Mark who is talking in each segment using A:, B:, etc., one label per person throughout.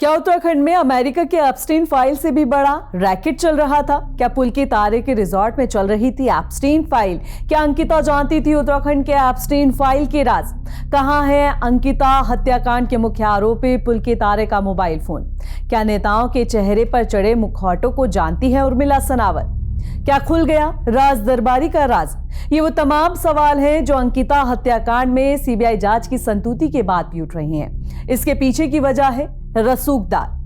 A: क्या उत्तराखंड में अमेरिका के एप्स्टीन फाइल से भी बड़ा रैकेट चल रहा था? क्या पुल के तारे के रिजॉर्ट में चल रही थी एप्स्टीन फाइल? क्या अंकिता जानती थी उत्तराखंड के एप्स्टीन फाइल के राज? कहां है अंकिता हत्याकांड के मुख्य आरोपी पुल के तारे का मोबाइल फोन? क्या नेताओं के चेहरे पर चढ़े मुखौटों को जानती है उर्मिला सनावर? क्या खुल गया राज दरबारी का राज? ये वो तमाम सवाल हैं जो अंकिता हत्याकांड में सीबीआई जांच की संतुति के बाद भी उठ रही हैं। इसके पीछे की वजह है रसूखदार।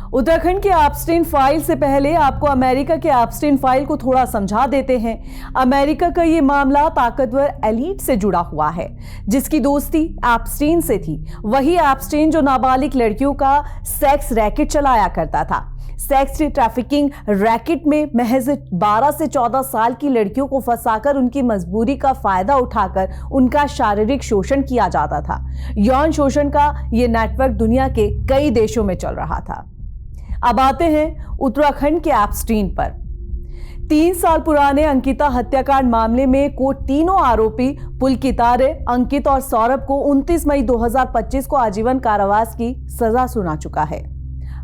A: उत्तराखंड के एप्स्टीन फाइल से पहले आपको अमेरिका के एप्स्टीन फाइल को थोड़ा समझा देते हैं। अमेरिका का ये मामला ताकतवर एलीट से जुड़ा हुआ है, जिसकी दोस्ती एप्स्टीन से थी। वही एप्स्टीन जो नाबालिग लड़कियों का सेक्स रैकेट चलाया करता था। सेक्स ट्रैफिकिंग रैकेट में महज 12 से 14 साल की लड़कियों को फंसाकर उनकी मजबूरी का फायदा उठाकर उनका शारीरिक शोषण किया जाता था। यौन शोषण का यह नेटवर्क दुनिया के कई देशों में चल रहा था। अब आते हैं उत्तराखंड के एप्स्टीन पर। 3 साल पुराने अंकिता हत्याकांड मामले में कोर्ट तीनों आरोपी पुल के तारे, अंकित और सौरभ को 29 मई 2025 को आजीवन कारावास की सजा सुना चुका है।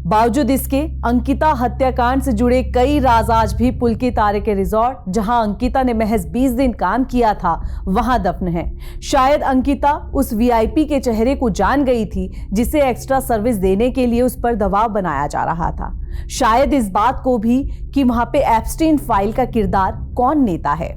A: बावजूद इसके अंकिता हत्याकांड से जुड़े कई राज आज भी पुल के तारे के रिजॉर्ट, जहां अंकिता ने महज 20 दिन काम किया था, वहां दफन है। शायद अंकिता उस वीआईपी के चेहरे को जान गई थी जिसे एक्स्ट्रा सर्विस देने के लिए उस पर दबाव बनाया जा रहा था। शायद इस बात को भी कि वहां पे एप्स्टीन फाइल का किरदार कौन नेता है,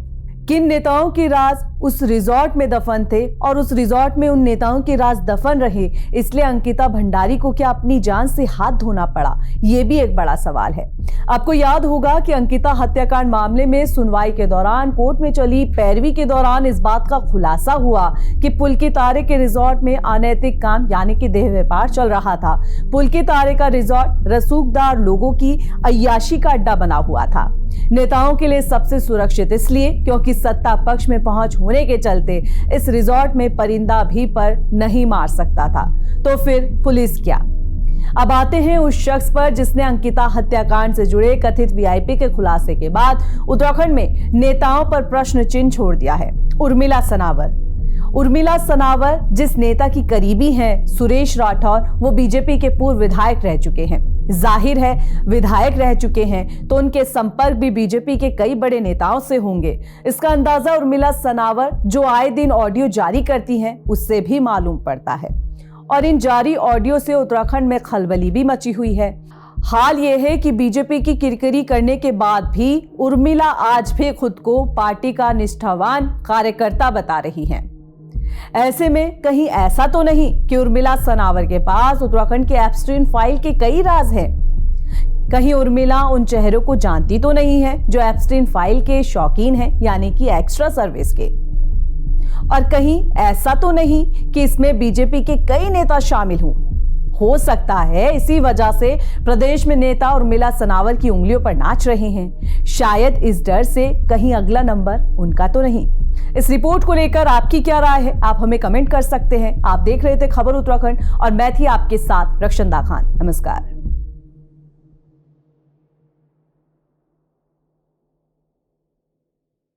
A: किन नेताओं के राज उस रिजॉर्ट में दफन थे और उस रिजॉर्ट में उन नेताओं के राज दफन रहे, इसलिए अंकिता भंडारी को क्या अपनी जान से हाथ धोना पड़ा? यह भी एक बड़ा सवाल है। आपको याद होगा कि अंकिता हत्याकांड मामले में सुनवाई के दौरान कोर्ट में चली पैरवी के दौरान इस बात का खुलासा हुआ कि पुल के तारे के रिजॉर्ट में अनैतिक काम यानी कि देह व्यापार चल रहा था। पुल के तारे का रिजॉर्ट रसूखदार लोगों की अय्याशी का अड्डा बना हुआ था। नेताओं के लिए सबसे सुरक्षित इसलिए क्योंकि सत्ता पक्ष में पहुंच होने के चलते इस रिजॉर्ट में परिंदा भी पर नहीं मार सकता था। तो फिर पुलिस क्या? अब आते हैं उस शख्स पर जिसने अंकिता हत्याकांड से जुड़े कथित वीआईपी के खुलासे के बाद उत्तराखंड में नेताओं पर प्रश्न चिन्ह छोड़ दिया है। उर्मिला सनावर। उर्मिला सनावर जिस नेता की करीबी हैं, सुरेश राठौर, वो बीजेपी के पूर्व विधायक रह चुके हैं। जाहिर है विधायक रह चुके हैं तो उनके संपर्क भी बीजेपी के कई बड़े नेताओं से होंगे। इसका अंदाजा उर्मिला सनावर जो आए दिन ऑडियो जारी करती हैं उससे भी मालूम पड़ता है। और इन जारी ऑडियो से उत्तराखंड में खलबली भी मची हुई है। हाल ये है कि बीजेपी की किरकिरी करने के बाद भी उर्मिला आज भी खुद को पार्टी का निष्ठावान कार्यकर्ता बता रही हैं। ऐसे में कहीं ऐसा तो नहीं कि उर्मिला सनावर के पास उत्तराखंड के एप्स्टीन फाइल के कई राज हैं? कहीं उर्मिला उन चेहरों को जानती तो नहीं है जो एप्स्टीन फाइल के शौकीन हैं, यानी कि एक्स्ट्रा सर्विस के? और कहीं ऐसा तो नहीं कि इसमें बीजेपी के कई नेता शामिल हों? हो सकता है इसी वजह से प्रदेश में नेता उर्मिला सनावर की उंगलियों पर नाच रहे हैं। शायद इस डर से कहीं अगला नंबर उनका तो नहीं। इस रिपोर्ट को लेकर आपकी क्या राय है? आप हमें कमेंट कर सकते हैं। आप देख रहे थे खबर उत्तराखंड और मैं थी आपके साथ रक्षंदा खान। नमस्कार।